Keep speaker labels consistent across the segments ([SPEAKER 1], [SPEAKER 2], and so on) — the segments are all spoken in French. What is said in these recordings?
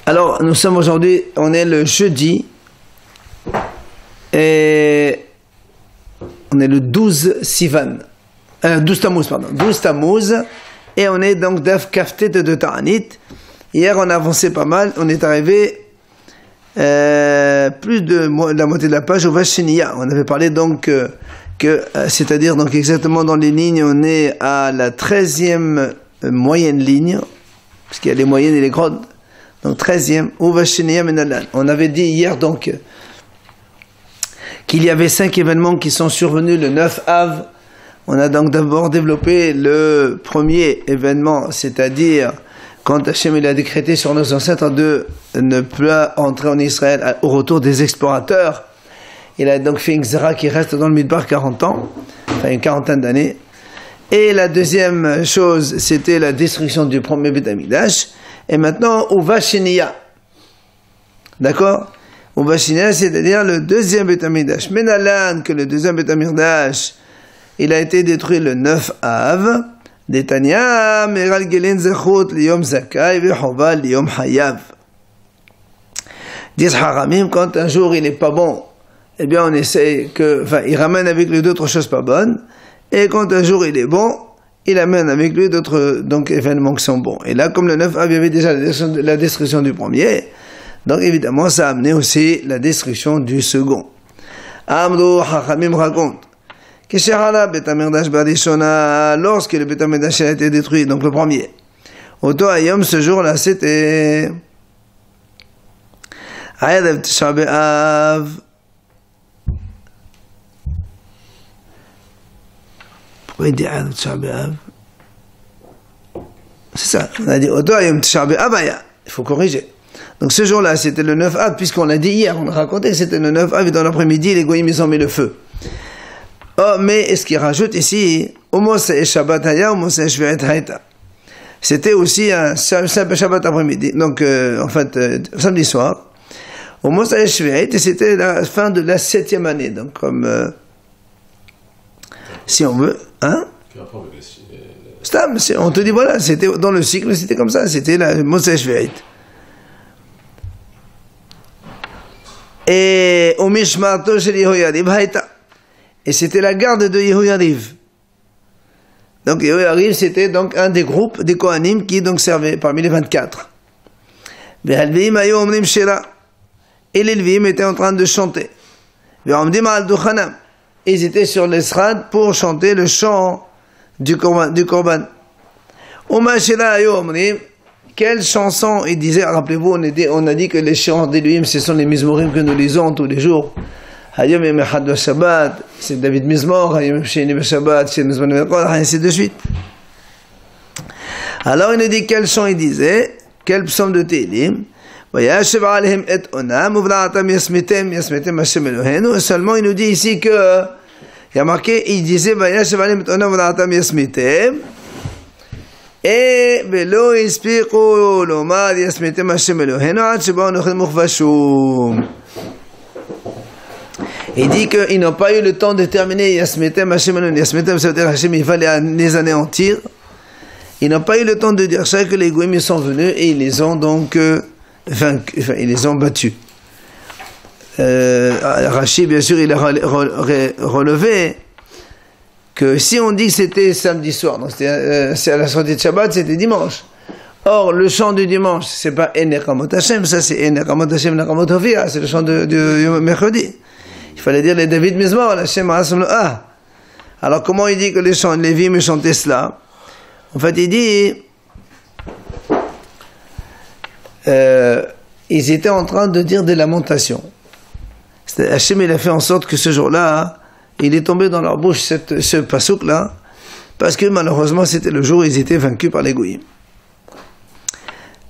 [SPEAKER 1] Alors, nous sommes aujourd'hui, on est le jeudi, et on est le 12 Sivan, 12 Tammuz, pardon, 12 Tammuz, et on est donc d'Af Kaftet de Ta'anit. Hier, on a avancé pas mal, on est arrivé plus de la moitié de la page au Vashiniya. On avait parlé donc c'est-à-dire donc exactement dans les lignes, on est à la 13e moyenne ligne, parce qu'il y a les moyennes et les grandes. Donc 13e, Uvashiniya Menalan. On avait dit hier donc qu'il y avait 5 événements qui sont survenus le 9 Av. On a donc d'abord développé le premier événement, c'est-à-dire quand Hachem il a décrété sur nos ancêtres de ne plus entrer en Israël au retour des explorateurs. Il a donc fait une Xéra qui reste dans le Midbar 40 ans, enfin une quarantaine d'années. Et la deuxième chose, c'était la destruction du premier Beth Amikdash. Et maintenant, Uvashiniya. D'accord? Uvashiniya, c'est-à-dire le deuxième Beth Amikdash. Menalan, que le deuxième Beth Amikdash, il a été détruit le 9 Av. Detanya, Meral Gelen Zechut, Liyom Zakai, Vechova, Liyom Hayav. Disent Haramim, quand un jour il n'est pas bon, eh bien on essaie il ramène avec lui d'autres choses pas bonnes. Et quand un jour il est bon, il amène avec lui d'autres événements qui sont bons. Et là, comme le 9 Av, il y avait déjà la destruction du premier, donc évidemment, ça a amené aussi la destruction du second. Amrou Hachamim raconte que lorsque le Beth Amikdash a été détruit, donc le premier, Oto Ayom, ce jour-là, c'était Ayad Tisha B'Av. Pourquoi il dit Ayad Tisha B'Av? C'est ça, on a dit Oto Ayom Tisha B'Av. Il faut corriger. Donc ce jour-là, c'était le 9 Av, puisqu'on l'a dit hier, on a raconté que c'était le 9 Av, et dans l'après-midi, les Goyim, ils ont mis le feu. Oh, mais ce qu'il rajoute ici, Shabbat Haya, Shvi'et Haïta. C'était aussi un Shabbat après-midi, donc samedi soir. Shvi'et, et c'était la fin de la 7e année, donc comme si on veut, hein? On te dit voilà, c'était dans le cycle, c'était comme ça, c'était la Moshe Shvi'et. Et Mishmarto Shel Yehoyariv Haïta. Et c'était la garde de Yehoyariv. Donc Yehoyariv, c'était donc un des groupes des Kohanim qui donc servaient parmi les 24. Et les Levim étaient en train de chanter. Ils étaient sur l'estrade pour chanter le chant du Korban. Quelle chanson ils disaient? Rappelez-vous, on a dit que les chants des Levim, ce sont les Mizmorim que nous lisons tous les jours. Hayom Yom Echad Shabbat, c'est David Mizmor, Hayom Sheni Shabbat, c'est Mizmor Mekol, ainsi de suite. Alors il nous dit quel chant il disait, quel psaume de Télim. Vayashev Alehem et Onam, Uvla'atam Yasmitem, Yasmitem Hashem Eloheinu. Seulement il nous dit ici que, il y a marqué, il disait Vayashev Alehem et Onam, Uvla'atam Yasmitem. Et Velo Ispiku Lomad Yasmitem Hashem Eloheinu, Ad Sheba Onochem Mukhvashum. Il dit qu'ils n'ont pas eu le temps de terminer Yasmetem, Hashem, Yasmetem, ça veut dire Hashem, il fallait les anéantir. Ils n'ont pas eu le temps de dire ça, que les Goïms sont venus et ils les ont donc ils les ont battus. Rashi, bien sûr, il a relevé que si on dit que c'était samedi soir, donc c'est à la sortie de Shabbat, c'était dimanche. Or, le chant du dimanche, c'est pas Enekamot Hashem, ça c'est Enekamot Hashem, Nekamot Hovia, c'est le chant du mercredi. Il fallait dire les David Mizmor, Hashem Hashem Ah. Alors comment il dit que les Lévim chantaient cela? En fait, il dit ils étaient en train de dire des lamentations. Hashem il a fait en sorte que ce jour-là, il est tombé dans leur bouche ce pasouk-là, parce que malheureusement c'était le jour où ils étaient vaincus par les Goïm.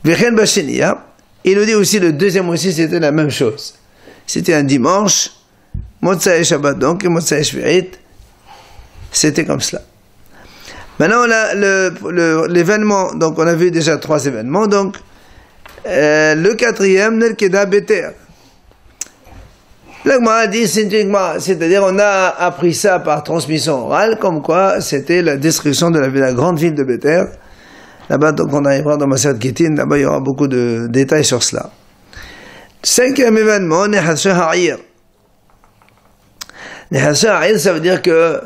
[SPEAKER 1] Vechen Bashiniya, il nous dit aussi le deuxième aussi, c'était la même chose. C'était un dimanche. Motsai Shabbat donc, et Motsai Shvi'it, c'était comme cela. Maintenant, on a l'événement, donc on a vu déjà 3 événements, donc, le 4e, Nelkeda Beter. L'Agma dit, c'est-à-dire on a appris ça par transmission orale, comme quoi c'était la destruction de la grande ville de Beter, Là-bas, donc, on arrivera dans Maseret Gittin, là-bas, il y aura beaucoup de détails sur cela. 5e événement, Nehashe Ha'ir. Nehashe Ha'ir, ça veut dire que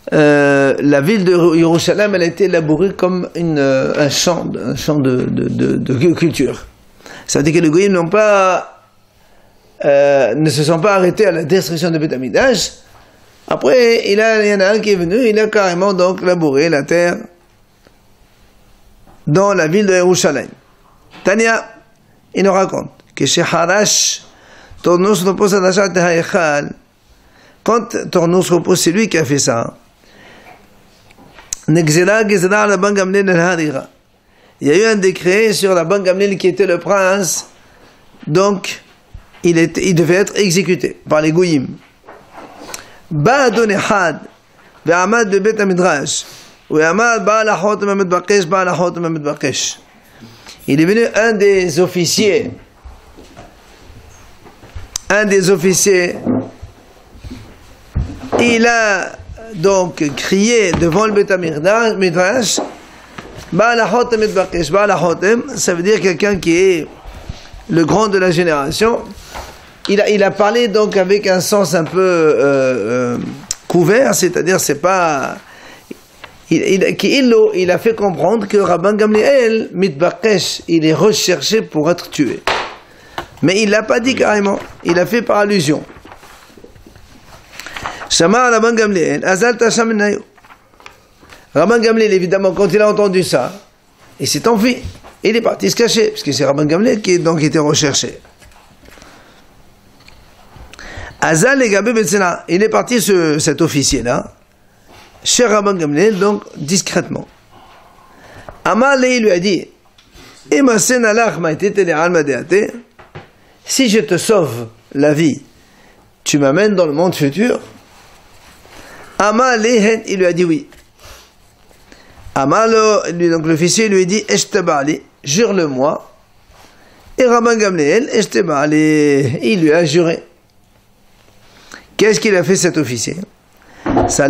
[SPEAKER 1] la ville de Jérusalem, elle a été élaborée comme un champ de culture. Ça veut dire que les Goïms ne se sont pas arrêtés à la destruction de Beth Amikdash. Après, il y en a un qui est venu, il a carrément donc labouré la terre dans la ville de Jérusalem. Tania, il nous raconte que chez Harash, Tornus repose à l'achat de Haïchal. Quand Tornus repose, c'est lui qui a fait ça. Nexela Gezela la Ban Gamliel al-Harira. Il y a eu un décret sur la Ban Gamliel qui était le prince, donc il devait être exécuté par les Goïms. Ba'adon Ehad, ve'amad de Bet HaMidrash, ve'amad ba'al ha'chotem ha'mitbakesh, ba'al ha'chotem ha'mitbakesh. Il est venu un des officiers, il a donc crié devant le Bet HaMidrash, ba'al ha'chotem ha'mitbakesh, ba'al ha'chotem, ça veut dire quelqu'un qui est le grand de la génération. Il a parlé donc avec un sens un peu couvert, c'est-à-dire c'est pas... Il a fait comprendre que Rabban Gamliel, Mitbakesh, il est recherché pour être tué. Mais il l'a pas dit carrément, il a fait par allusion. Shama Rabban Gamliel, Azal Tasham Nayo. Rabban Gamliel, évidemment, quand il a entendu ça, il s'est enfui. Il est parti se cacher, parce que c'est Rabban Gamliel qui était recherché. Azal et Gabé Betsena, il est parti cet officier-là, chez Rabban Gamliel, donc discrètement. Amal il lui a dit, si je te sauve la vie, tu m'amènes dans le monde futur? Amal il lui a dit oui. Amal, donc l'officier lui a dit, Eshtabali, jure-le-moi. Et Rabban Gamliel, Eshtabali, il lui a juré. Qu'est-ce qu'il a fait cet officier? Qu'est-ce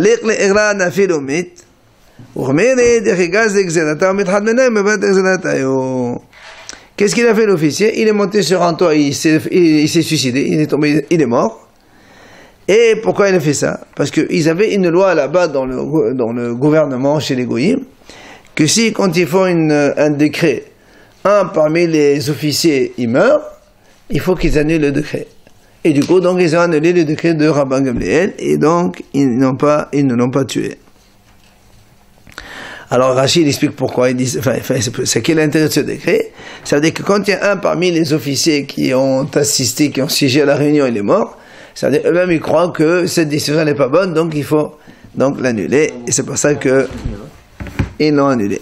[SPEAKER 1] qu'il a fait l'officier? Il est monté sur un toit, il s'est suicidé, il est tombé, il est mort. Et pourquoi il a fait ça? Parce qu'ils avaient une loi là-bas dans le gouvernement chez les Goïms, que si quand ils font un décret, un parmi les officiers il meurt, il faut qu'ils annulent le décret. Et du coup, donc, ils ont annulé le décret de Rabban Gamliel, et donc, ils ne l'ont pas tué. Alors, Rachid explique pourquoi, il dit, c'est quel est l'intérêt de ce décret? Ça veut dire que quand il y a un parmi les officiers qui ont assisté, qui ont siégé à la réunion, il est mort, ça veut dire eux-mêmes, ils croient que cette décision n'est pas bonne, donc il faut, donc, l'annuler, et c'est pour ça que, ils l'ont annulé.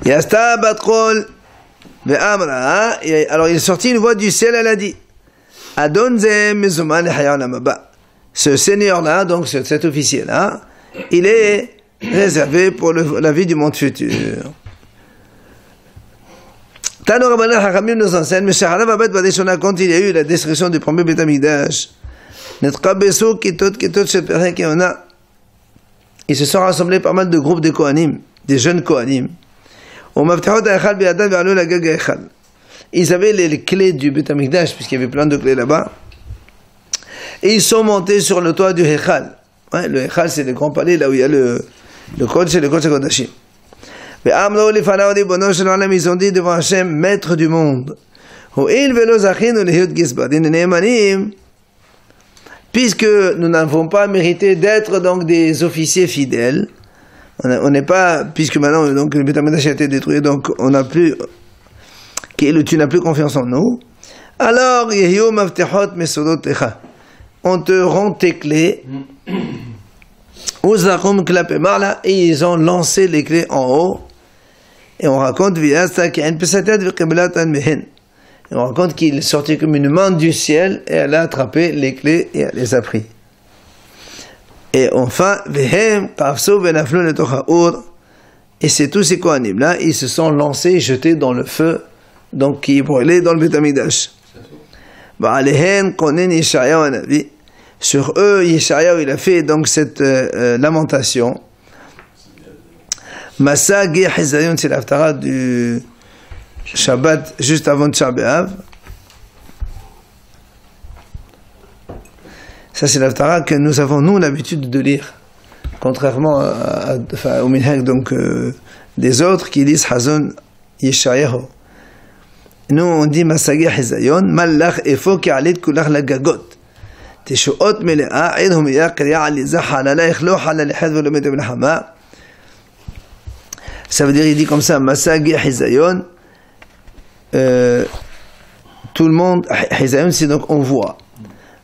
[SPEAKER 1] Yasta Batrol, alors il est sorti une voix du ciel, elle a dit, ce seigneur-là, donc cet officier-là, il est réservé pour la vie du monde futur. Tano Rabbanan Hachamim nous enseigne, quand il y a eu la destruction du premier Beth Amikdash, ils se sont rassemblés pas mal de groupes de Kohanim, des jeunes Kohanim. Ils avaient les clés du Beth Amikdash, puisqu'il y avait plein de clés là-bas. Et ils sont montés sur le toit du Hechal. Ouais, le Hechal, c'est le grand palais, là où il y a le Kodesh, c'est le Kodesh HaKodashim. Ils ont dit devant Hachem, maître du monde, puisque nous n'avons pas mérité d'être donc des officiers fidèles, on n'est pas, puisque maintenant donc le Beth Amikdash a été détruit, donc on n'a plus, tu n'as plus confiance en nous. Alors on te rend tes clés. Et ils ont lancé les clés en haut. Et on raconte qu'il est sorti comme une main du ciel et elle a attrapé les clés et elle les a pris. Et enfin, et c'est tous ces Kohanim là, ils se sont lancés, jetés dans le feu, donc qui brûlait dans le Beth Amikdash. Sur eux, Yeshayahu, il a fait donc cette lamentation. Massa Ge Hizayon, c'est l'Haftara du Shabbat juste avant Tisha B'Av. Ça, c'est l'Haftara que nous avons, nous, l'habitude de lire. Contrairement au minhag donc des autres qui disent Hazon Yeshayahu. Nous, on dit Massa Ge Hizayon, Malach Efo Ke'alit Kulach Lagagot. תשועות מלאה, עינهم יהיה קריאה עליזה חללה, יכלו חללה לחד ולא מתה מלחמה. Ça veut dire, il dit comme ça, Massa Ge Hizayon, tout le monde, Hizayon c'est donc on voit.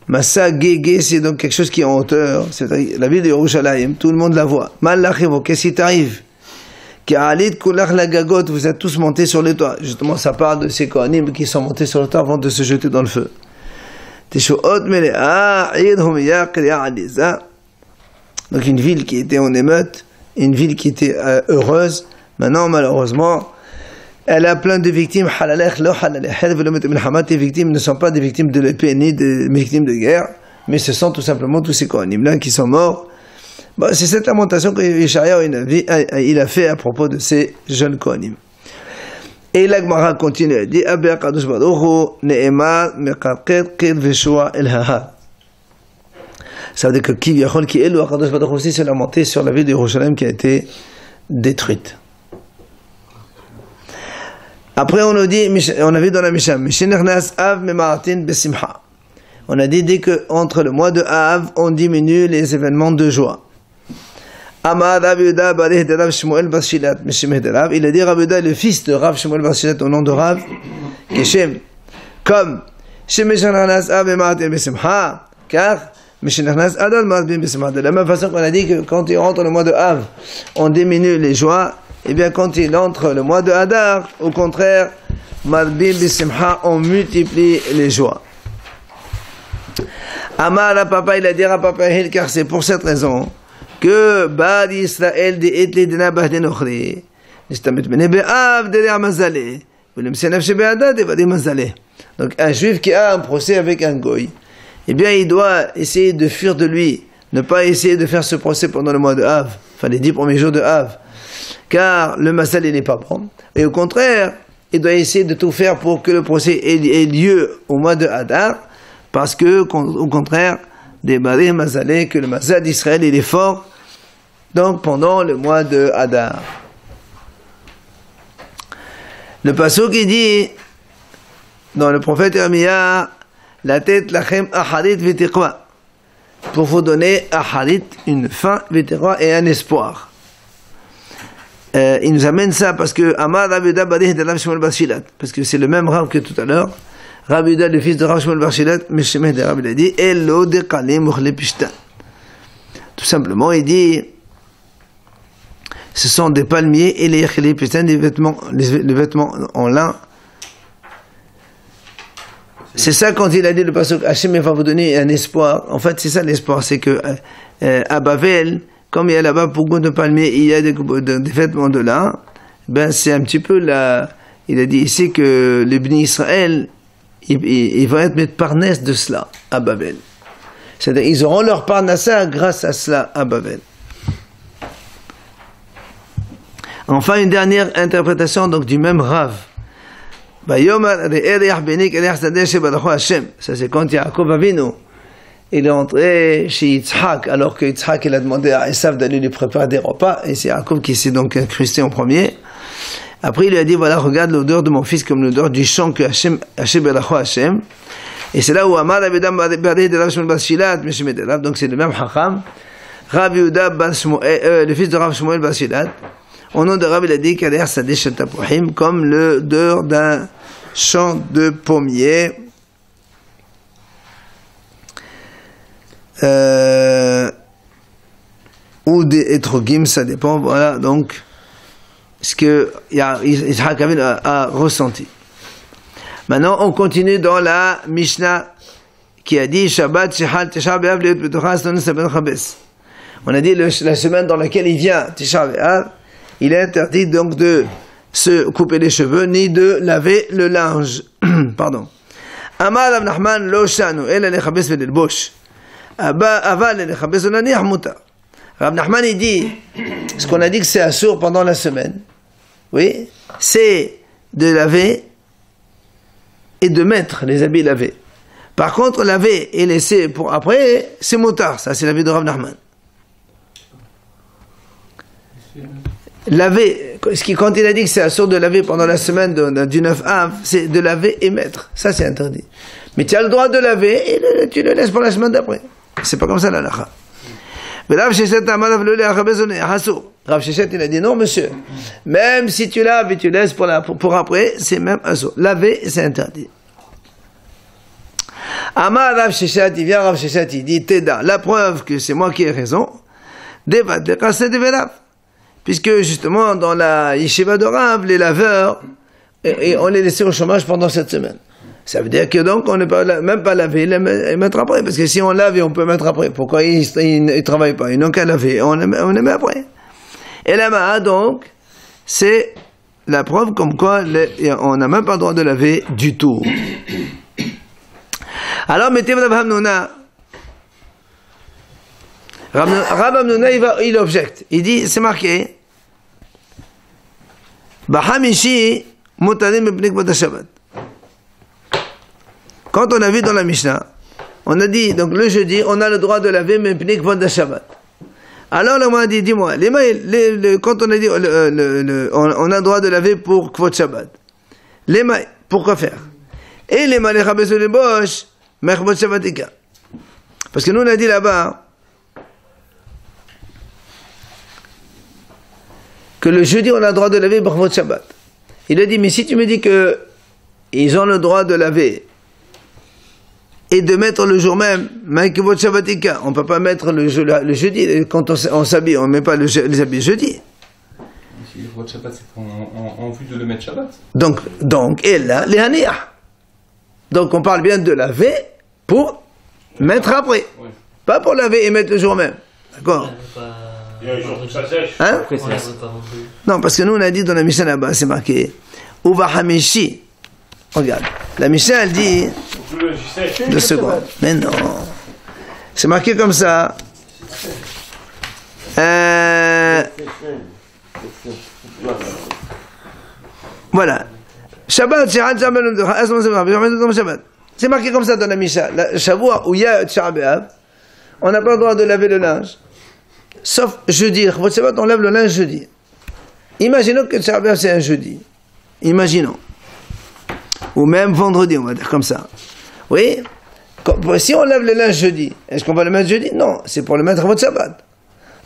[SPEAKER 1] Massa Ge c'est donc quelque chose qui est en hauteur, c'est-à-dire la ville de Yerushalayim, tout le monde la voit. Malachivo, qu'est-ce qui t'arrive? Ka'alit kulach lagagot, vous êtes tous montés sur le toit. Justement, ça parle de ces Kohanim qui sont montés sur le toit avant de se jeter dans le feu. Donc une ville qui était en émeute, une ville qui était heureuse, maintenant malheureusement elle a plein de victimes. Les victimes ne sont pas des victimes de l'épée ni des victimes de guerre, mais ce sont tout simplement tous ces Kohanim là qui sont morts. Bon, c'est cette lamentation que Yeshayahu il a fait à propos de ces jeunes Kohanim. Et la Gemara continue, dit Abba Kadosh Baruch Hu Ne'emar Meqarqer Qir Veshua El Hahar. Ça veut dire que Kiviyachol qui est le Kadosh Baruch Hu aussi s'est lamenté sur la ville de Yerushalayim qui a été détruite. Après on nous dit, on a vu dans la Mishnah, Mishnechnas Av Memaratin Besimcha. On a dit dès que entre le mois de Av on diminue les événements de joie. Amar Rav Yehuda barih de Rav Shmuel bar Shilat Meshemeh de Rav. Il a dit Rav Yehuda le fils de Rav Shmuel bar Shilat au nom de Rav Keshem. Comme Shemeshananas Av Emaratin Besimcha, car Meshananas Adal Maratin Besimcha. De la même façon qu'on a dit que quand il rentre le mois de Av, on diminue les joies. Et bien quand il entre le mois de Adar, au contraire, Marbim Besimcha, on multiplie les joies. Amar la papa, il a dit à papa Hil, car c'est pour cette raison que Bad Israël de Etli Dina Bahden Ochri, Nistamet Bene Be'av de Amazale, Velem Senef Shebe'ada de Vadim Mazale. Donc un juif qui a un procès avec un goy, eh bien il doit essayer de fuir de lui, ne pas essayer de faire ce procès pendant le mois de Av, enfin les 10 premiers jours de Av, car le Mazal il n'est pas bon. Et au contraire, il doit essayer de tout faire pour que le procès ait lieu au mois de Adar, parce que, au contraire, des Barim Mazalé, que le Mazal d'Israël il est fort, donc pendant le mois de Adar. Le pasuk qui dit, dans le prophète Yeremia, la tête lachem aharit v'tiqwa, pour vous donner aharit, une fin, v'tiqwa et un espoir. Il nous amène ça parce que Amar Rav Yehuda barih de Rav Shmuel bar Shilat, parce que c'est le même Rav que tout à l'heure. Rav Yehuda, le fils de Rav Shmuel bar Shilat, Meshemeh de Rav, il a dit Elo de Kalim Uchle Pishtan. Tout simplement, il dit ce sont des palmiers et les Uchle Pishtan, les vêtements en lin. C'est ça quand il a dit le pasuk Hachem va vous donner un espoir. En fait, c'est ça l'espoir, c'est que à Bavel, comme il y a là-bas beaucoup de palmiers, il y a des vêtements de lin. Ben c'est un petit peu là. Il a dit ici que les Bnei Israël ils vont être parnasses de cela à Babel. C'est-à-dire ils auront leur parnassa grâce à cela à Babel. Enfin, une dernière interprétation donc du même Rav. Ça c'est quand Yaakov Avinu il est entré chez Yitzhak, alors que Yitzhak il a demandé à Esav d'aller lui préparer des repas, et c'est Yaakov qui s'est donc incrusté en premier. Après, il lui a dit, voilà, regarde l'odeur de mon fils comme l'odeur du champ que Hachem Belacho Hachem. Et c'est là où Amar Rav Yehuda barih de Rav Shmuel bar Shilat, Meshemeh de Rav, donc c'est le même Chacham. Rav Yehuda le fils de Rav Shmuel bar Shilat, au nom de Rav, il a dit qu'elle est Sadeh Shel Tapuchim, comme l'odeur d'un champ de pommiers. Ou des étrogim, ça dépend, voilà, donc ce que Yitzhak Avinu a ressenti. Maintenant, on continue dans la Mishnah qui a dit Shabbat Shechal Tisha B'Av Leut B'tocha Asnon Saben Chabes. On a dit la semaine dans laquelle il vient Tisha B'Av, il est interdit donc de se couper les cheveux ni de laver le linge. Pardon. Amar Rav Nachman Lo Shanu Ela Lechabes Ve'Lelbosh. Rav Nachman il dit, ce qu'on a dit que c'est assour pendant la semaine, oui, c'est de laver et de mettre les habits lavés. Par contre, laver et laisser pour après, c'est motard, ça c'est l'avis de Rav Nachman. Laver, quand il a dit que c'est assour de laver pendant la semaine du 9 Av, c'est de laver et mettre, ça c'est interdit. Mais tu as le droit de laver et tu le laisses pour la semaine d'après. C'est pas comme ça la halakha. Rav Sheshet il a dit non monsieur, même si tu laves et tu laisses pour après, c'est même assour. Laver c'est interdit. Amar Rav Sheshet, il vient Rav Sheshet, il dit Teda, la preuve que c'est moi qui ai raison, Devat Lekasset Develav. Puisque justement dans la yeshiva de Rav, les laveurs, et on les laissait au chômage pendant cette semaine. Ça veut dire que donc on ne peut même pas laver et mettre après, parce que si on lave et on peut mettre après, pourquoi ils ne travaillent pas? Ils n'ont qu'à laver, on les met après. Et là-bas, donc, c'est la preuve comme quoi on n'a même pas le droit de laver du tout. Alors, mettez Rav Hamnouna. Rav Hamnouna, il objecte. Il dit, c'est marqué, Bahamishi mutarim mepnei kvod Shabbat. Quand on a vu dans la Mishnah, on a dit, donc le jeudi, on a le droit de laver mepnei kvod Shabbat. Alors le m'a dit, dis-moi, quand on a dit, on a le droit de laver pour kvod Shabbat. Les mailles, pourquoi faire? Et les mailles, les chabes les boches, mechvod Shabbatika. Parce que nous on a dit là-bas, que le jeudi on a le droit de laver pour kvod Shabbat. Il a dit, mais si tu me dis que ils ont le droit de laver et de mettre le jour même, Maïkevot Shabbatika, on ne peut pas mettre le jeudi, quand on s'habille, on ne met pas les habits jeudi.
[SPEAKER 2] Si le Shabbat, c'est en vue de le mettre Shabbat.
[SPEAKER 1] Donc, et là, les Haniyah. Donc on parle bien de laver pour mettre après. Oui. Pas pour laver et mettre le jour même. D'accord? Hein? Non, parce que nous on a dit dans la Mishnah là-bas, c'est marqué Uva Hamishi. Regarde, la Mishnah elle dit 2 secondes. Mais non, c'est marqué comme ça. Voilà. Shabbat, c'est marqué comme ça dans la Mishnah. La Shavua où il y a Tisha B'Av, on n'a pas le droit de laver le linge. Sauf jeudi, on lave le linge jeudi. Imaginons que Tisha B'Av c'est un jeudi. Imaginons. Ou même vendredi, on va dire comme ça. Oui? Si on lave le linge jeudi, est-ce qu'on va le mettre jeudi? Non, c'est pour le mettre à votre Shabbat.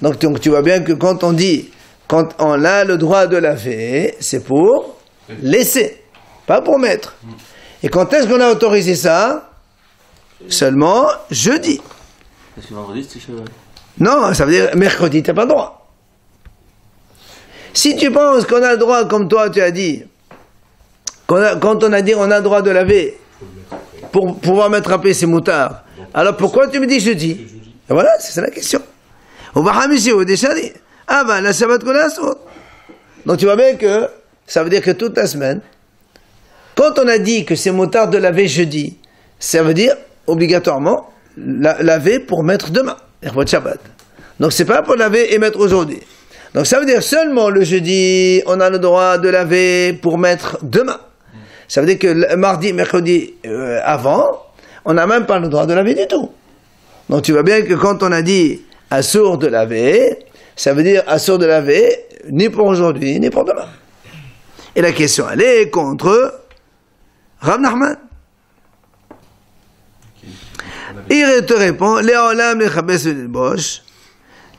[SPEAKER 1] Donc tu vois bien que quand on dit, quand on a le droit de laver, c'est pour laisser, pas pour mettre. Et quand est-ce qu'on a autorisé ça? Seulement jeudi.
[SPEAKER 3] Parce que vendredi, c'est Shabbat.
[SPEAKER 1] Non, ça veut dire mercredi, tu n'as pas le droit. Si tu penses qu'on a le droit, comme toi tu as dit, quand on a dit on a le droit de laver pour pouvoir mettre après ces moutards, alors pourquoi tu me dis jeudi? Et voilà, c'est ça la question. Donc tu vois bien que ça veut dire que toute la semaine, quand on a dit que c'est moutards de laver jeudi, ça veut dire obligatoirement laver pour mettre demain, pour Shabbat. Donc c'est pas pour laver et mettre aujourd'hui. Donc ça veut dire seulement le jeudi, on a le droit de laver pour mettre demain. Ça veut dire que le mardi, mercredi avant, on n'a même pas le droit de laver du tout. Donc tu vois bien que quand on a dit assour de laver, ça veut dire assour de laver ni pour aujourd'hui, ni pour demain. Et la question, elle est contre Rav Nachman. Il te répond, Léolam, les chabes et les boches.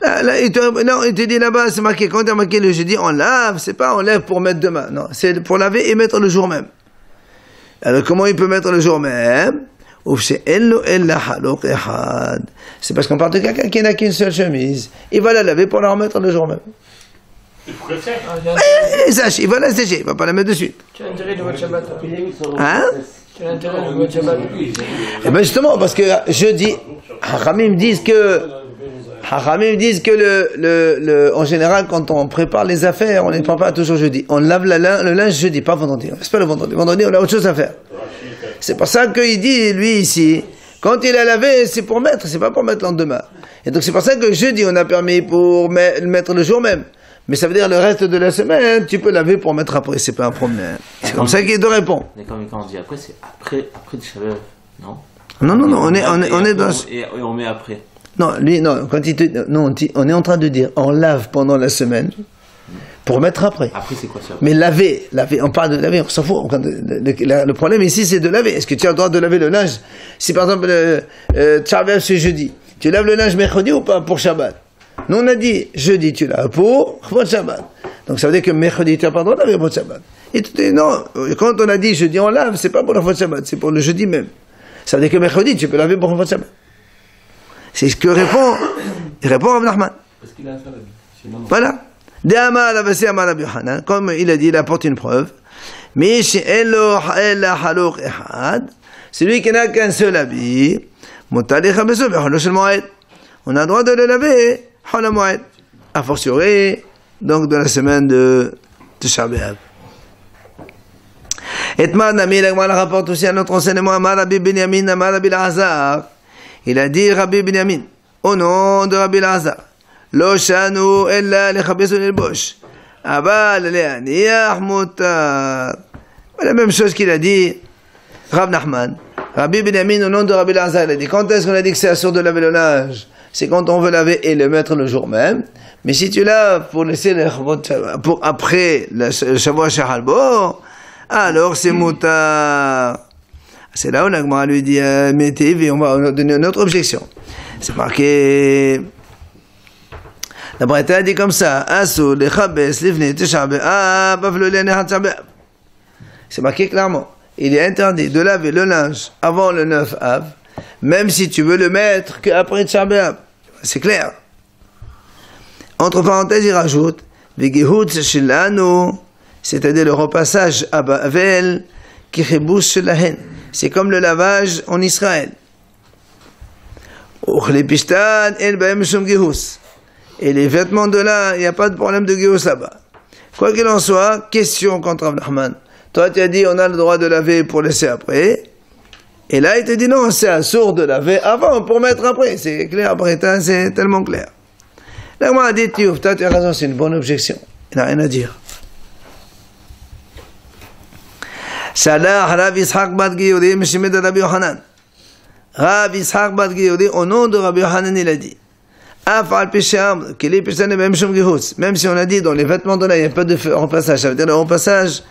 [SPEAKER 1] Il te dit là-bas, c'est marqué, quand il a marqué le jeudi, on lave, c'est pas on lave pour mettre demain, non, c'est pour laver et mettre le jour même. Alors comment il peut mettre le jour même? C'est parce qu'on parle de quelqu'un qui n'a qu'une seule chemise. Il va la laver pour la remettre le jour même.
[SPEAKER 2] Il pourrait faire.
[SPEAKER 1] Il va la sécher, il va pas la mettre dessus.
[SPEAKER 4] Tu as intérêt de votre Shabbat.
[SPEAKER 1] Hein?
[SPEAKER 4] Tu as intérêt de votre Shabbat.
[SPEAKER 1] Eh bien justement, parce que jeudi, Hachamim disent que en général, quand on prépare les affaires, on ne les prend pas toujours jeudi. On lave le linge jeudi, pas vendredi. C'est pas le vendredi. Vendredi, on a autre chose à faire. C'est pour ça qu'il dit, lui, ici, Quand il a lavé, c'est pour mettre, c'est pas pour mettre le lendemain. Et donc c'est pour ça que jeudi, on a permis pour le mettre le jour même. Mais ça veut dire le reste de la semaine, tu peux laver pour mettre après, c'est pas un problème. C'est comme ça qu'il te répond.
[SPEAKER 3] D'accord, mais quand on dit après, c'est après Tisha B'Av, non?
[SPEAKER 1] Non, on est dans...
[SPEAKER 3] Et on met après.
[SPEAKER 1] Non, lui, non, quand il te... Non, on est en train de dire, on lave pendant la semaine, pour mettre après.
[SPEAKER 3] Après, c'est quoi ça?
[SPEAKER 1] Mais laver, on parle de laver, on s'en fout. Le problème ici, c'est de laver. Est-ce que tu as le droit de laver le linge? Si par exemple, Tisha B'Av c'est jeudi, tu laves le linge mercredi ou pas pour Shabbat? Nous on a dit, jeudi tu laves pour Shabbat. Donc ça veut dire que mercredi tu n'as pas le droit de laver pour Shabbat. Et tu dis non, quand on a dit jeudi on lave, c'est pas pour la Shabbat, c'est pour le jeudi même. Ça veut dire que mercredi tu peux laver pour Shabbat. C'est ce que répond Rav Nachman.
[SPEAKER 2] Parce qu'il a un salade.
[SPEAKER 1] Voilà. Comme il a dit, il apporte une preuve. Mais celui qui n'a qu'un seul habit, on a le droit de le laver, a fortiori, donc de la semaine de Tisha B'Av. Et Nami, il rapporte aussi un autre enseignement, Rabbi Binyamin, Rabbi Elazar. Il a dit Rabbi Binyamin, au nom de Rabbi Elazar, Lo shanu ella lechabesu lelbosh, aval le'aniach mutar. La même chose qu'il a dit Rav Nachman. Rabbi Binyamin, au nom de Rabbi Elazar, il a dit, quand est-ce qu'on a dit que c'est assourd de laver le linge? C'est quand on veut laver et le mettre le jour même. Mais si tu laves pour laisser pour après le Shavua Shehalbo, alors c'est mutar. C'est là où l'Agmara lui dit, mettez, on va donner une autre objection. C'est marqué, la Braïta a dit comme ça, assour lechabes livnei Tisha B'Av, avlo le'nei Tisha B'Av. C'est marqué clairement, il est interdit de laver le linge avant le 9 Av, même si tu veux le mettre qu'après Tisha B'Av. C'est clair. Entre parenthèses, il rajoute, V'gehut shilanu, c'est-à-dire le repassage à Bavel, kichibus shelahen. C'est comme le lavage en Israël. Et les vêtements de là, il n'y a pas de problème de gehus là-bas. Quoi qu'il en soit, question contre Rav Nachman. Toi, tu as dit, on a le droit de laver pour laisser après. Et là, il te dit, non, c'est assourd de laver avant pour mettre après. C'est clair, après, c'est tellement clair. Là, moi, dit, tu as raison, c'est une bonne objection. Il n'a rien à dire. Salah Rav Yitzhak bat Giyodi, Meshimed Rabbi Yochanan. Rav Yitzhak bat Giyodi, au nom de Rabbi Yochanan, il a dit, Afal Pisham, qu'il est Pisham et même Shum Gihus. Même si on a dit, dans les vêtements de là, il n'y a pas de repassage. Ça veut dire, le repassage,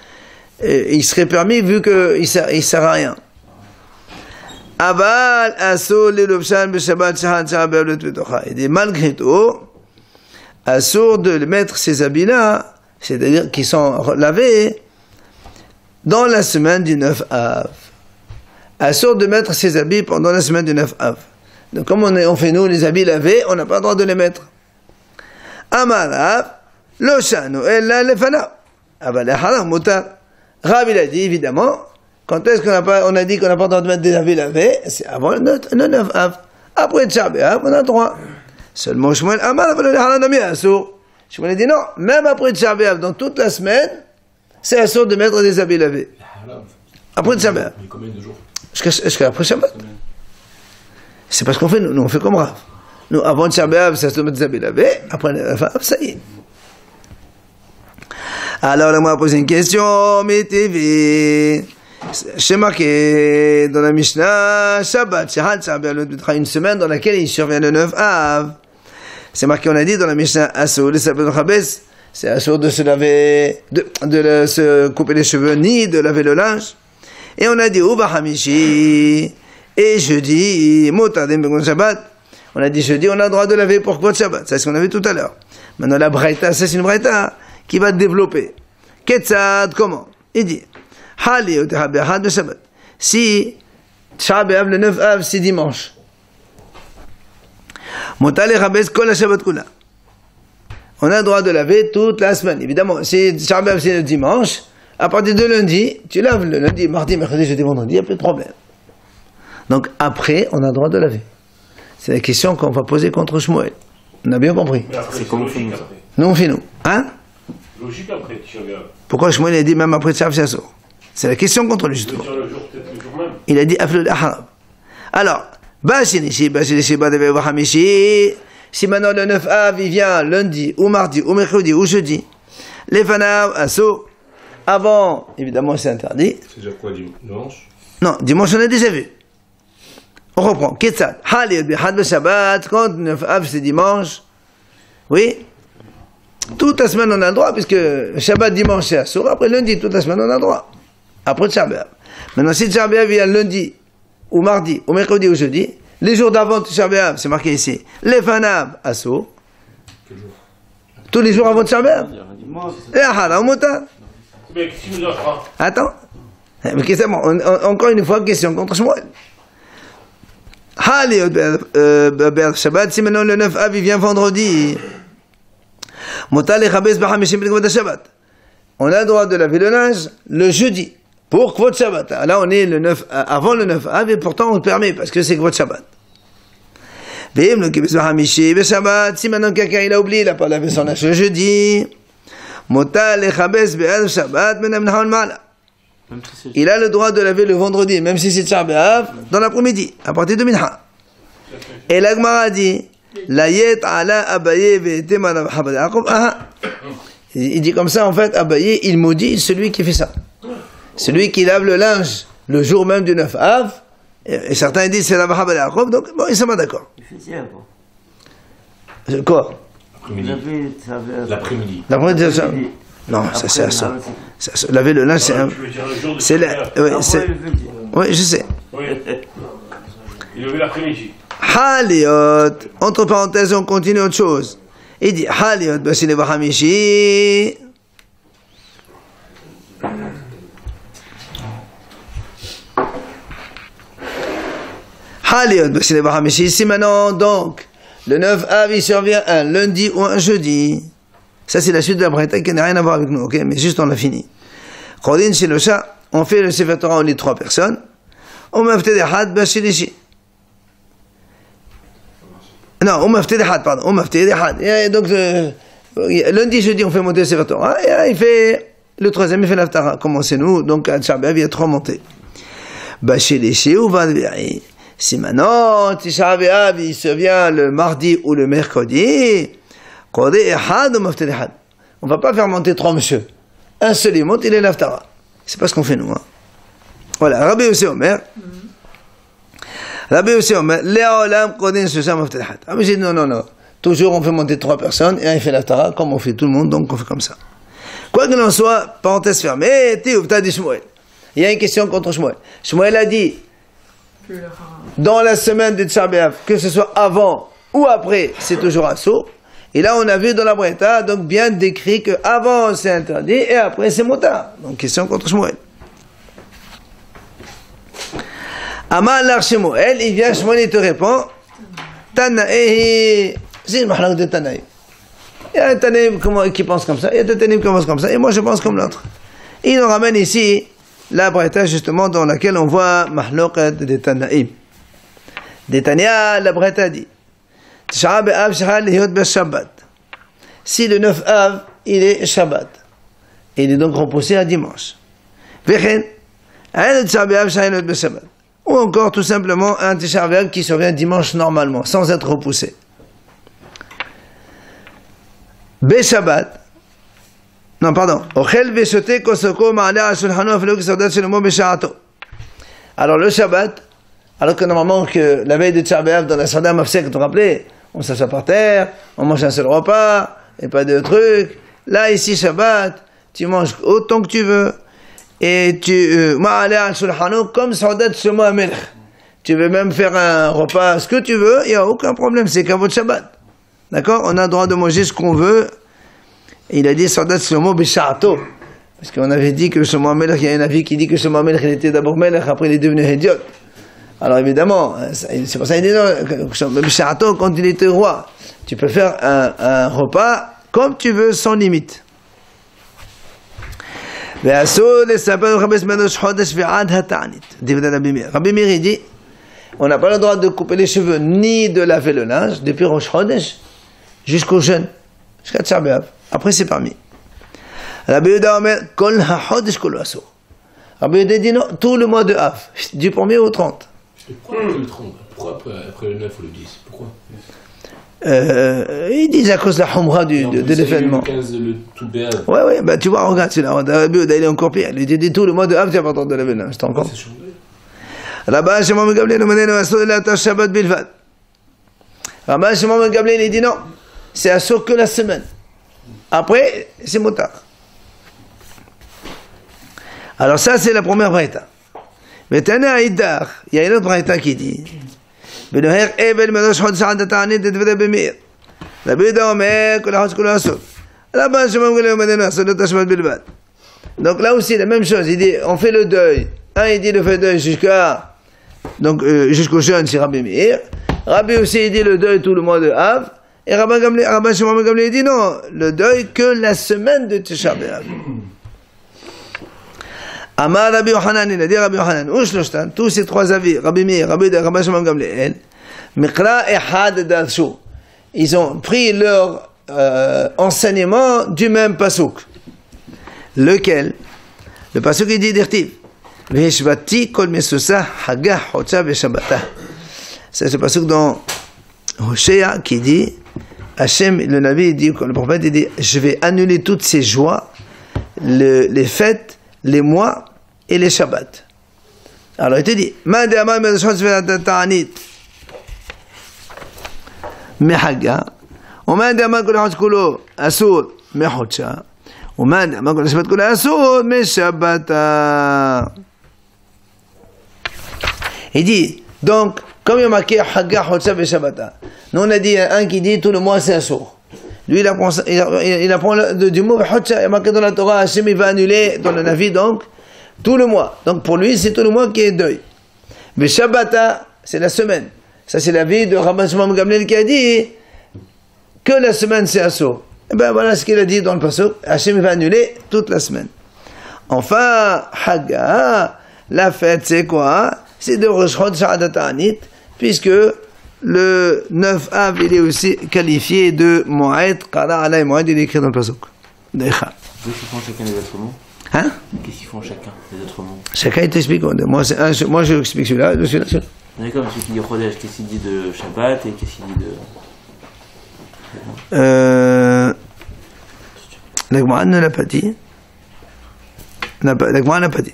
[SPEAKER 1] il serait permis vu qu'il sert à rien. Aval Asso Lilubshan Bishabat Shahan Shahabel le Tutocha. Il dit, malgré tout, assourd de mettre ces habits-là, c'est-à-dire qu'ils sont lavés, dans la semaine du 9 Av. Assourd de mettre ses habits pendant la semaine du 9 Av. Donc comme on fait nous les habits lavés, on n'a pas le droit de les mettre. Amarav, lo shanu ella lefanav. Aval haram mutar. Rav il a dit évidemment, quand est-ce on a dit qu'on n'a pas le droit de mettre des habits lavés? C'est avant le 9 Av. Après Tisha B'Av, on a le droit. Seulement Shmuel Amar, le haram nami assour. Shmuel a dit non, même après Tisha B'Av, dans toute la semaine, c'est assourd de mettre des habits lavés. Après Tisha B'Av.
[SPEAKER 2] Mais combien de jours?
[SPEAKER 1] Jusqu'à après Shabbat. C'est parce qu'on fait, nous on fait comme Rav. Nous, avant Tisha B'Av, c'est assourd de mettre des habits lavés. Après ça y est. Alors là, on m'a posé une question, mais TV. C'est marqué dans la Mishnah, Shabbat, Shahal, une semaine dans laquelle il survient le 9 Av. C'est marqué, on a dit dans la Mishnah, assourd, le Shabbat Chabes, c'est assourd de se laver, de se couper les cheveux, ni de laver le linge. Et on a dit, Uba Hamishi, et jeudi, Motadim Begon Shabbat. On a dit jeudi, on a le droit de laver pour quoi Shabbat. C'est ce qu'on a vu tout à l'heure. Maintenant, la Braïta, c'est une Braïta qui va développer. Ketzad, comment? Il dit, Hali ou Tehabehad de Shabbat. Si, Tisha B'Av, le 9 Av, c'est dimanche. Motale Chabes Kol HaShabbat Kula. On a le droit de laver toute la semaine. Évidemment, si Tisha B'Av c'est le dimanche, à partir de lundi, tu laves le lundi, mardi, mercredi, jeudi, vendredi, il n'y a plus de problème. Donc après, on a le droit de laver. C'est la question qu'on va poser contre Shmuel. On a bien compris.
[SPEAKER 3] C'est comme on fait nous, ça.
[SPEAKER 1] Nous, on fait nous. Hein?
[SPEAKER 2] Logique après, Tisha B'Av.
[SPEAKER 1] Pourquoi Shmuel a dit même après Tisha B'Av? C'est la question contre lui, justement.
[SPEAKER 2] Le jour, peut-être le jour même.
[SPEAKER 1] Il a dit Aflul Aharab. Alors, Bashinishi, Badeve Hamishi. Si maintenant le 9 av, il vient lundi, ou mardi, ou mercredi, ou jeudi, les fanav, asso, avant, évidemment, c'est interdit.
[SPEAKER 2] C'est-à-dire quoi, dimanche?
[SPEAKER 1] Non, dimanche, on a déjà vu. On reprend. Ketsad, Halid, Bihad, Shabbat, quand 9 av, c'est dimanche. Oui. Toute la semaine, on a le droit, puisque Shabbat, dimanche, c'est asso. Après lundi, toute la semaine, on a le droit. Après Shabbat. Maintenant, si Shabbat vient lundi, ou mardi, ou mercredi, ou jeudi, les jours d'avant Tisha B'Av, c'est marqué ici. Les Fanav, Asso. Tous les jours avant Tisha B'Av. Et Haram Mouta.
[SPEAKER 5] Mais qu'est-ce qu'il nous offre?
[SPEAKER 1] Attends. Mais qu'est-ce que encore une fois, question contre Shmuel. Hali B'Av Shabbat, si maintenant le 9 av, il vient vendredi. Mouta le Chabez B'Hamishim B'Kvod Shabbat. On a le droit de laver le linge le jeudi. Pour Kvod Shabbat. Là, on est le 9, avant le 9 av, et pourtant on le permet, parce que c'est Kvod Shabbat. Si maintenant quelqu'un il a oublié, il n'a pas lavé son linge le jeudi, il a le droit de laver le vendredi, même si c'est Tisha B'Av, dans l'après-midi, à partir de Minha. Et la Gemara dit, il dit comme ça, en fait, Abaye, il maudit celui qui fait ça. Celui qui lave le linge le jour même du 9 av, et certains disent c'est la Vaha Bal Yaakov, donc bon, ils sont pas d'accord.
[SPEAKER 3] Il fait ça, quoi.
[SPEAKER 1] Quoi?
[SPEAKER 2] L'après-midi.
[SPEAKER 1] L'après-midi, ça. Non, ça c'est ça. Laver le linge, c'est un. C'est la. Oui, je sais.
[SPEAKER 5] Oui. Il levait l'après-midi.
[SPEAKER 1] Haliot, entre parenthèses, on continue autre chose. Il dit Haliot, Bashine Bahamishi. Ici maintenant, donc, le 9 av, il survient un lundi ou un jeudi. Ça, c'est la suite de la Braïta qui n'a rien à voir avec nous, ok? Mais juste, on l'a fini. Chodin chez le chat, on fait le Sefer Torah, on lit 3 personnes. On m'a fait des had, bashilishi. Non, on m'a fait des had, pardon. On m'a fait des had. Et donc, lundi, jeudi, on fait monter le Sefer Torah. Et là, il fait le 3e, il fait l'Aftara. Comment c'est nous? Donc, à Tchabéav, il y a 3 montées. Bashilishi ou Vadbiaï. Si maintenant, Tisha B'Av, il se vient le mardi ou le mercredi, on ne va pas faire monter 3 monsieur. Un seul il monte, il est l'Aftara. C'est pas ce qu'on fait nous. Hein. Voilà, Rabbi Yossi Omer. Rabbi Yossi Omer, Léolam Kodin Shusha Maftehat. Ah, mais j'ai dit non. Toujours on fait monter 3 personnes et un il fait l'Aftara, comme on fait tout le monde, donc on fait comme ça. Quoi qu'il en soit, parenthèse fermée, Tioufta dit Shmuel. Il y a une question contre Shmuel. Shmuel a dit, dans la semaine de Tisha B'Av, que ce soit avant ou après, c'est toujours un saut. Et là, on a vu dans la Braïta, donc bien décrit que avant c'est interdit et après c'est motard. Donc question contre Shmuel. Amal l'ar Shmuel, il vient, Shmuel il te répond, Tanaï, c'est une mahlak de Tanaï. Il y a un Tanaï qui pense comme ça, il y a des Tanaï qui pensent comme ça, et moi je pense comme l'autre. Il nous ramène ici la Braïta justement dans laquelle on voit mahlokat de Tanaïm. De Tania, la Braïta dit, Tisha B'Av shahal lihot b'Shabbat. Si le 9 av, il est Shabbat, il est donc repoussé à dimanche. Vechen, un Tisha B'Av shahal lihot b'Shabbat. Ou encore tout simplement un Tisha B'Av qui survient dimanche normalement, sans être repoussé. B'Shabbat, non, pardon. Alors le Shabbat, alors que normalement que la veille de Tisha B'Av dans la Sada Mafsek, vous vous rappelez, on s'assoit par terre, on mange un seul repas, et pas de trucs. Là ici Shabbat, tu manges autant que tu veux, et tu comme Saudat Shlomo HaMelech. Tu veux même faire un repas, ce que tu veux, il n'y a aucun problème, c'est qu'à votre Shabbat. D'accord? On a le droit de manger ce qu'on veut. Il a dit Saudat Shlomo B'Sha'ato. Parce qu'on avait dit que Shlomo HaMelech, il y a un avis qui dit que Shlomo HaMelech, il était d'abord Melech, après il est devenu Hédiot. Alors évidemment, c'est pour ça qu'il dit non, B'Sha'ato, quand il était roi, tu peux faire un repas comme tu veux, sans limite. Rabbi Meir, il dit, on n'a pas le droit de couper les cheveux, ni de laver le linge, depuis Rosh Chodesh, jusqu'au jeûne, jusqu'à Tisha B'Av. Après, c'est permis. Rabbi Yehuda Omer, Kol HaChodesh Kol Asur. Rabbi Yehuda dit non, tout le mois de Av, du 1er au 30.
[SPEAKER 2] Pourquoi le 30?
[SPEAKER 6] Pourquoi après le 9 ou le 10? Pourquoi?
[SPEAKER 1] Ils disent à cause de la humra de l'événement.
[SPEAKER 6] Le 15, le tout béab.
[SPEAKER 1] Ouais, bah tu vois, regarde, celui-là, il est encore pire. Il dit tout le mois de Av, tu vas pas attendre de l'événement. C'est encore.
[SPEAKER 6] C'est changé.
[SPEAKER 1] Rabba Shimon ben Gamliel, la Shabbat bilvad. Rabba Shimon ben Gamliel, il dit non, c'est assur que la semaine. Après, c'est motard. Alors ça, c'est la première braïta. Mais Tana Aïdar, il y a une autre braïta qui dit בנוהר אבל מראש חודש עד התענית לדברי במאיר. רבי יהודה אומר כל החודש כולו אסור. רבן שמעון גמליאל אומר אסור את השבת בלבד. Donc là aussi la même chose, il dit on fait le deuil. Un il dit le fait deuil jusqu'au jeûne c'est Rabbi Meir. Rabbi aussi il dit le deuil tout le mois de Av. Et Rabban Shimon ben Gamliel dit non, le deuil que la semaine de Tisha B'Av. Amar Rabbi Yochanan, il a dit Rabbi Yochanan, Ushloshtan, tous ces trois avis, Rabbi Meir, Rabban Shimon ben Gamliel, Mikra Ehad Darshu. Ils ont pris leur enseignement du même pasuk. Lequel? Le pasuk il dit d'Irtiv. Veshvati kol mesusa hagah hotza veshabata. C'est ce pasuk dans Hoshea qui dit, Hachem, le Nabi, il dit, le prophète, il dit, je vais annuler toutes ces joies, les fêtes, les mois et les Shabbats. Alors il te dit, Mande Amar Medashot Ta'anit Mehaga, Mande Amar Kol Hotz Kulo Asur Mehotcha, Mande Amar Kol Shabbat Kulo Asur Meshabbata. Il dit, donc, comme il y a marqué Haga Hotcha Veshabbata, nous on a dit un qui dit tout le mois c'est Asur. Lui, il apprend du mot Hotcha, il y a marqué dans la Torah, Hachem il va annuler dans le Navi, donc, tout le mois. Donc, pour lui, c'est tout le mois qui est deuil. Mais Shabbata, c'est la semaine. Ça, c'est l'avis de Rabban Shimon ben Gamliel qui a dit que la semaine, c'est Asur. Et ben voilà ce qu'il a dit dans le pasuk, Hachem il va annuler toute la semaine. Enfin, Haga, la fête, c'est quoi? C'est de Rosh Chodesh Ad Ta'anit, puisque le 9 Av, il est aussi qualifié de Moed, Qara Alay Moed, il est écrit dans le pasuk. D'Echa.
[SPEAKER 3] Qu'est-ce qu'ils font chacun des autres mots?
[SPEAKER 1] Hein?
[SPEAKER 3] Qu'est-ce qu'ils font chacun des autres mots?
[SPEAKER 1] Chacun il t'explique. Moi, je explique celui-là, celui-là.
[SPEAKER 3] D'accord, celui qui dit Chodesh, qu'est-ce qu'il dit de Shabbat et qu'est-ce qu'il dit de...
[SPEAKER 1] La Gemara ne l'a pas dit. La Gemara n'a pas dit.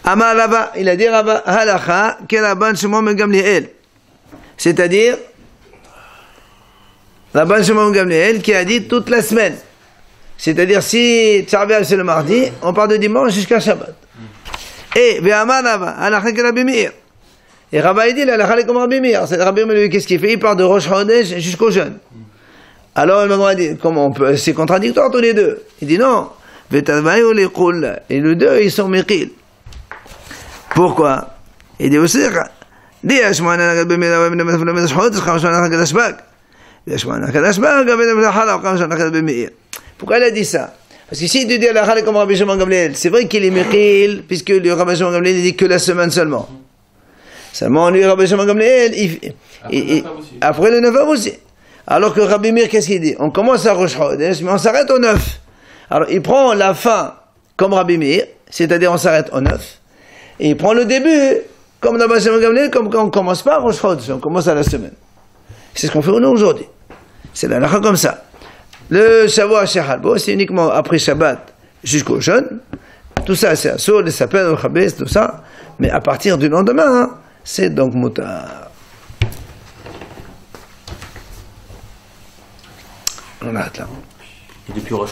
[SPEAKER 1] Amar Rava, il a dit Rava, Halacha, Rabban Shimon ben Gamliel. C'est-à-dire, Rabban Shimon ben Gamliel qui a dit toute la semaine. C'est-à-dire, si Tisha B'Av c'est le mardi, on part de dimanche jusqu'à Shabbat. Et, Ve'amar Rava, Halacha que Rabbi Meir. Et Rava il dit, Halacha comme Rabbi Meir. C'est Rabbi Meir, qu'est-ce qu'il fait? Il part de Rosh Chodesh jusqu'au jeûne. Alors, le Maman dit, comment on peut, c'est contradictoire tous les deux. Il dit non. Ve'tavayu liqul. Et les deux, ils sont Mekil. Pourquoi? Il dit aussi, dit Hashmana Rabbi Meir, Rabbi Chodesh, Hashmana Rabbi Meir. Hashmana Rabbi Meir. Pourquoi il a dit ça? Parce que si tu dis la Khalek comme Rabbi Shimon Gamliel, c'est vrai qu'il est Mechil, puisque le Rabbi Shimon Gamliel il dit que la semaine seulement. Seulement, lui, Rabbi Shimon Gamliel, après le 9 aussi. Alors que Rabbi Meir, qu'est-ce qu'il dit? On commence à Rosh Chodesh, mais on s'arrête au 9. Alors, il prend la fin comme Rabbi Meir, c'est-à-dire on s'arrête au 9. Et il prend le début comme Rabbi Shimon Gamliel, comme quand on commence pas à Rosh Chodesh, on commence à la semaine. C'est ce qu'on fait nous aujourd'hui. C'est la halakha comme ça. Le Shavua Shehalbo, c'est uniquement après Shabbat jusqu'au jeûne. Tout ça, c'est Asur, les sapins, le Chabès, tout ça. Mais à partir du lendemain, c'est donc Mutar. On arrête là.
[SPEAKER 3] Et depuis Rosh